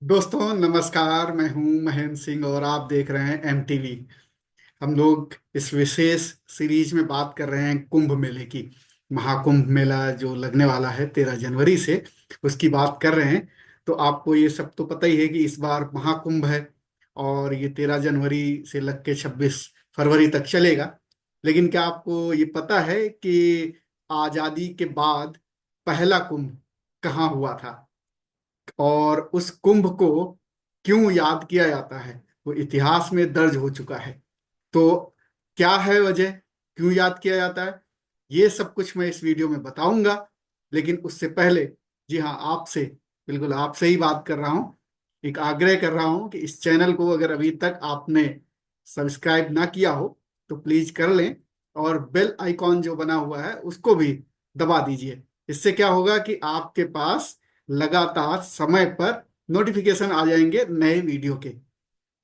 दोस्तों नमस्कार। मैं हूं महेंद्र सिंह और आप देख रहे हैं एमटीवी। हम लोग इस विशेष सीरीज में बात कर रहे हैं कुंभ मेले की। महाकुंभ मेला जो लगने वाला है 13 जनवरी से, उसकी बात कर रहे हैं। तो आपको ये सब तो पता ही है कि इस बार महाकुंभ है और ये 13 जनवरी से लग के 26 फरवरी तक चलेगा। लेकिन क्या आपको ये पता है कि आजादी के बाद पहला कुंभ कहाँ हुआ था और उस कुंभ को क्यों याद किया जाता है? वो इतिहास में दर्ज हो चुका है। तो क्या है वजह, क्यों याद किया जाता है, ये सब कुछ मैं इस वीडियो में बताऊंगा। लेकिन उससे पहले, जी हाँ, आपसे, बिल्कुल आपसे ही बात कर रहा हूँ। एक आग्रह कर रहा हूँ कि इस चैनल को अगर अभी तक आपने सब्सक्राइब ना किया हो तो प्लीज कर लें और बेल आइकॉन जो बना हुआ है उसको भी दबा दीजिए। इससे क्या होगा कि आपके पास लगातार समय पर नोटिफिकेशन आ जाएंगे नए वीडियो के।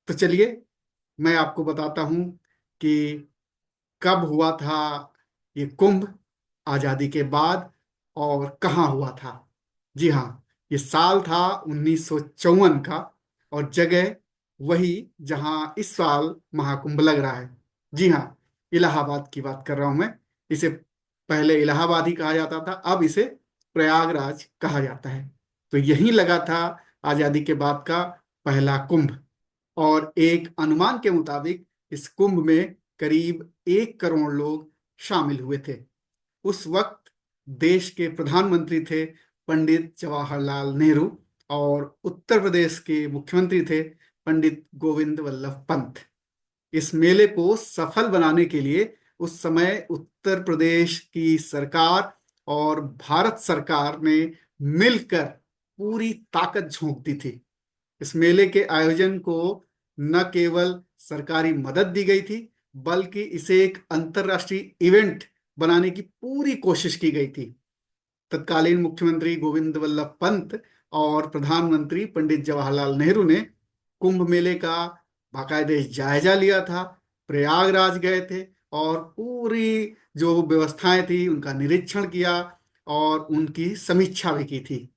तो चलिए मैं आपको बताता हूं कि कब हुआ था ये कुंभ आजादी के बाद और कहाँ हुआ था। जी हाँ, ये साल था 1954 का और जगह वही जहां इस साल महाकुंभ लग रहा है। जी हाँ, इलाहाबाद की बात कर रहा हूं मैं। इसे पहले इलाहाबाद ही कहा जाता था, अब इसे प्रयागराज कहा जाता है। तो यहीं लगा था आजादी के बाद का पहला कुंभ। और एक अनुमान के मुताबिक इस कुंभ में करीब 1 करोड़ लोग शामिल हुए थे। उस वक्त देश के प्रधानमंत्री थे पंडित जवाहरलाल नेहरू और उत्तर प्रदेश के मुख्यमंत्री थे पंडित गोविंद वल्लभ पंत। इस मेले को सफल बनाने के लिए उस समय उत्तर प्रदेश की सरकार और भारत सरकार ने मिलकर पूरी ताकत झोंक दी थी। इस मेले के आयोजन को न केवल सरकारी मदद दी गई थी, बल्कि इसे एक अंतर्राष्ट्रीय इवेंट बनाने की पूरी कोशिश की गई थी। तत्कालीन मुख्यमंत्री गोविंद वल्लभ पंत और प्रधानमंत्री पंडित जवाहरलाल नेहरू ने कुंभ मेले का बाकायदे जायजा लिया था, प्रयागराज गए थे और पूरी जो व्यवस्थाएं थी उनका निरीक्षण किया और उनकी समीक्षा भी की थी।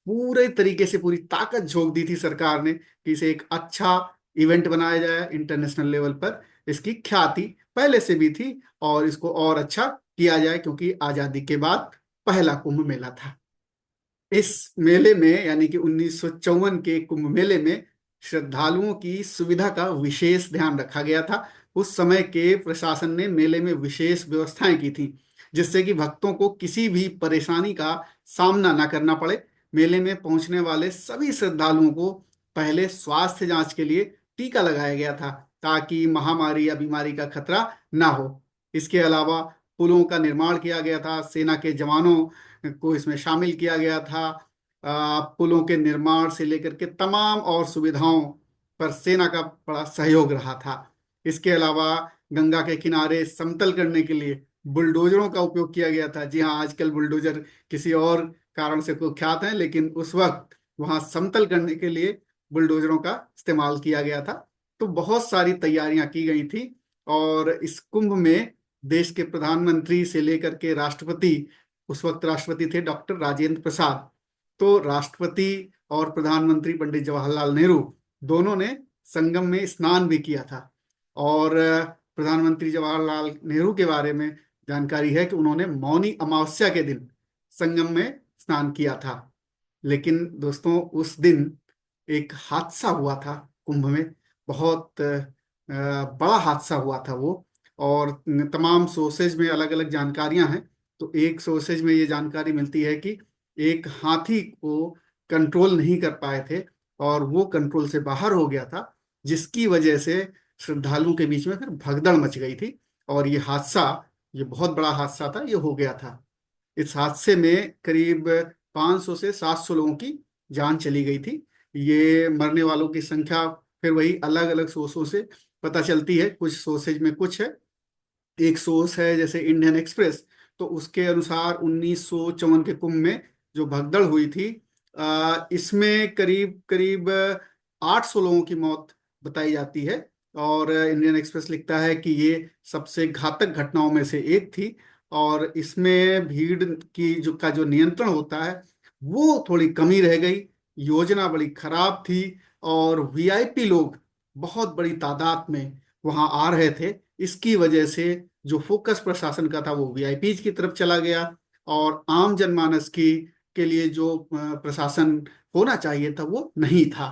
पूरे तरीके से पूरी ताकत झोंक दी थी सरकार ने कि इसे एक अच्छा इवेंट बनाया जाए इंटरनेशनल लेवल पर। इसकी ख्याति पहले से भी थी और इसको और अच्छा किया जाए क्योंकि आजादी के बाद पहला कुंभ मेला था। इस मेले में यानी कि 1954 के कुंभ मेले में श्रद्धालुओं की सुविधा का विशेष ध्यान रखा गया था। उस समय के प्रशासन ने मेले में विशेष व्यवस्थाएं की थी जिससे कि भक्तों को किसी भी परेशानी का सामना ना करना पड़े। मेले में पहुंचने वाले सभी श्रद्धालुओं को पहले स्वास्थ्य जांच के लिए टीका लगाया गया था ताकि महामारी या बीमारी का खतरा ना हो। इसके अलावा पुलों का निर्माण किया गया था, सेना के जवानों को इसमें शामिल किया गया था। पुलों के निर्माण से लेकर के तमाम और सुविधाओं पर सेना का बड़ा सहयोग रहा था। इसके अलावा गंगा के किनारे समतल करने के लिए बुलडोजरों का उपयोग किया गया था। जी हाँ, आजकल बुलडोजर किसी और कारण से कुख्यात हैं, लेकिन उस वक्त वहां समतल करने के लिए बुलडोजरों का इस्तेमाल किया गया था। तो बहुत सारी तैयारियां की गई थी और इस कुंभ में देश के प्रधानमंत्री से लेकर के राष्ट्रपति, उस वक्त राष्ट्रपति थे डॉक्टर राजेंद्र प्रसाद, तो राष्ट्रपति और प्रधानमंत्री पंडित जवाहरलाल नेहरू दोनों ने संगम में स्नान भी किया था। और प्रधानमंत्री जवाहरलाल नेहरू के बारे में जानकारी है कि उन्होंने मौनी अमावस्या के दिन संगम में स्नान किया था। लेकिन दोस्तों उस दिन एक हादसा हुआ था कुंभ में। बहुत बड़ा हादसा हुआ था वो। और तमाम सोर्सेज में अलग अलग जानकारियां हैं। तो एक सोर्सेज में ये जानकारी मिलती है कि एक हाथी को कंट्रोल नहीं कर पाए थे और वो कंट्रोल से बाहर हो गया था, जिसकी वजह से श्रद्धालुओं के बीच में फिर भगदड़ मच गई थी और ये हादसा, ये बहुत बड़ा हादसा था, ये हो गया था। इस हादसे में करीब 500 से 700 लोगों की जान चली गई थी। ये मरने वालों की संख्या फिर वही अलग अलग सोर्सों से पता चलती है। कुछ सोर्सेज में कुछ है, एक सोर्स है जैसे इंडियन एक्सप्रेस, तो उसके अनुसार 1954 के कुंभ में जो भगदड़ हुई थी, इसमें करीब करीब 800 लोगों की मौत बताई जाती है। और इंडियन एक्सप्रेस लिखता है कि ये सबसे घातक घटनाओं में से एक थी और इसमें भीड़ की जो नियंत्रण होता है वो थोड़ी कमी रह गई। योजना बड़ी खराब थी और वीआईपी लोग बहुत बड़ी तादाद में वहां आ रहे थे। इसकी वजह से जो फोकस प्रशासन का था वो वीआईपीज की तरफ चला गया, और आम जनमानस की के लिए जो प्रशासन होना चाहिए था वो नहीं था।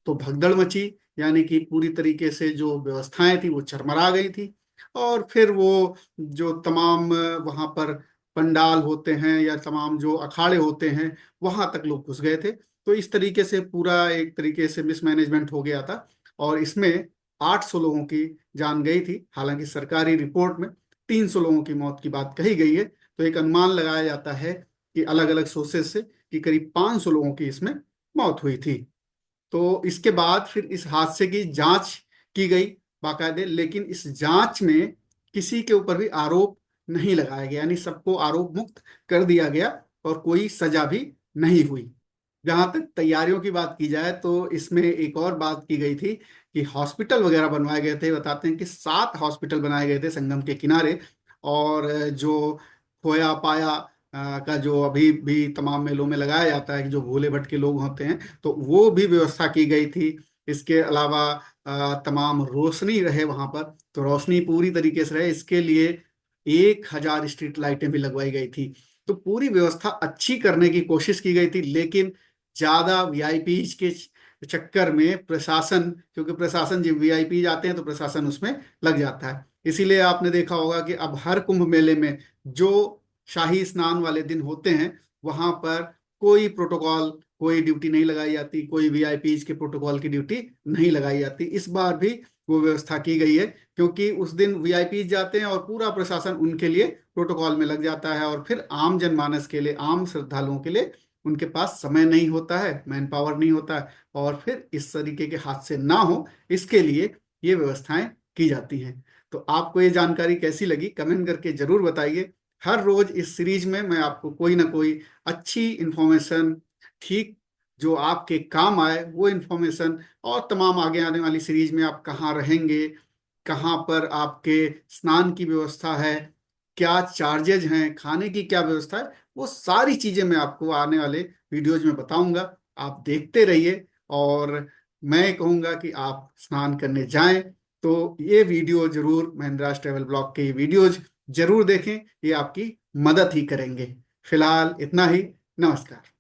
तो भगदड़ मची, यानी कि पूरी तरीके से जो व्यवस्थाएं थी वो चरमरा गई थी। और फिर वो जो तमाम वहां पर पंडाल होते हैं या तमाम जो अखाड़े होते हैं वहां तक लोग घुस गए थे। तो इस तरीके से पूरा एक तरीके से मिसमैनेजमेंट हो गया था, और इसमें 800 लोगों की जान गई थी। हालांकि सरकारी रिपोर्ट में 300 लोगों की मौत की बात कही गई है। तो एक अनुमान लगाया जाता है कि अलग अलग सोर्सेस से कि करीब 500 लोगों की इसमें मौत हुई थी। तो इसके बाद फिर इस हादसे की जांच की गई बाकायदे, लेकिन इस जांच में किसी के ऊपर भी आरोप नहीं लगाया गया, यानी सबको आरोप मुक्त कर दिया गया और कोई सजा भी नहीं हुई। जहां तक तैयारियों की बात की जाए तो इसमें एक और बात की गई थी कि हॉस्पिटल वगैरह बनवाए गए थे। बताते हैं कि 7 हॉस्पिटल बनाए गए थे संगम के किनारे। और जो खोया पाया का जो अभी भी तमाम मेलों में लगाया जाता है कि जो भोले भटके लोग होते हैं, तो वो भी व्यवस्था की गई थी। इसके अलावा तमाम रोशनी रहे वहां पर, तो रोशनी पूरी तरीके से रहे, इसके लिए 1000 स्ट्रीट लाइटें भी लगवाई गई थी। तो पूरी व्यवस्था अच्छी करने की कोशिश की गई थी, लेकिन ज्यादा वीआईपी के चक्कर में प्रशासन, क्योंकि प्रशासन जब वीआईपी जाते हैं तो प्रशासन उसमें लग जाता है। इसीलिए आपने देखा होगा कि अब हर कुंभ मेले में जो शाही स्नान वाले दिन होते हैं वहां पर कोई प्रोटोकॉल, कोई ड्यूटी नहीं लगाई जाती, कोई वीआईपी के प्रोटोकॉल की ड्यूटी नहीं लगाई जाती। इस बार भी वो व्यवस्था की गई है, क्योंकि उस दिन वीआईपी जाते हैं और पूरा प्रशासन उनके लिए प्रोटोकॉल में लग जाता है, और फिर आम जनमानस के लिए, आम श्रद्धालुओं के लिए उनके पास समय नहीं होता है, मैन पावर नहीं होता है, और फिर इस तरीके के हादसे ना हो इसके लिए ये व्यवस्थाएं की जाती हैं। तो आपको ये जानकारी कैसी लगी कमेंट करके जरूर बताइए। हर रोज इस सीरीज में मैं आपको कोई ना कोई अच्छी इंफॉर्मेशन, ठीक जो आपके काम आए वो इंफॉर्मेशन, और तमाम आगे आने वाली सीरीज में आप कहाँ रहेंगे, कहाँ पर आपके स्नान की व्यवस्था है, क्या चार्जेज हैं, खाने की क्या व्यवस्था है, वो सारी चीजें मैं आपको आने वाले वीडियोज में बताऊंगा। आप देखते रहिए, और मैं कहूंगा कि आप स्नान करने जाएं तो ये वीडियो जरूर, महिंद्रा ट्रेवल ब्लॉग के ये वीडियोज जरूर देखें, ये आपकी मदद ही करेंगे। फिलहाल इतना ही। नमस्कार।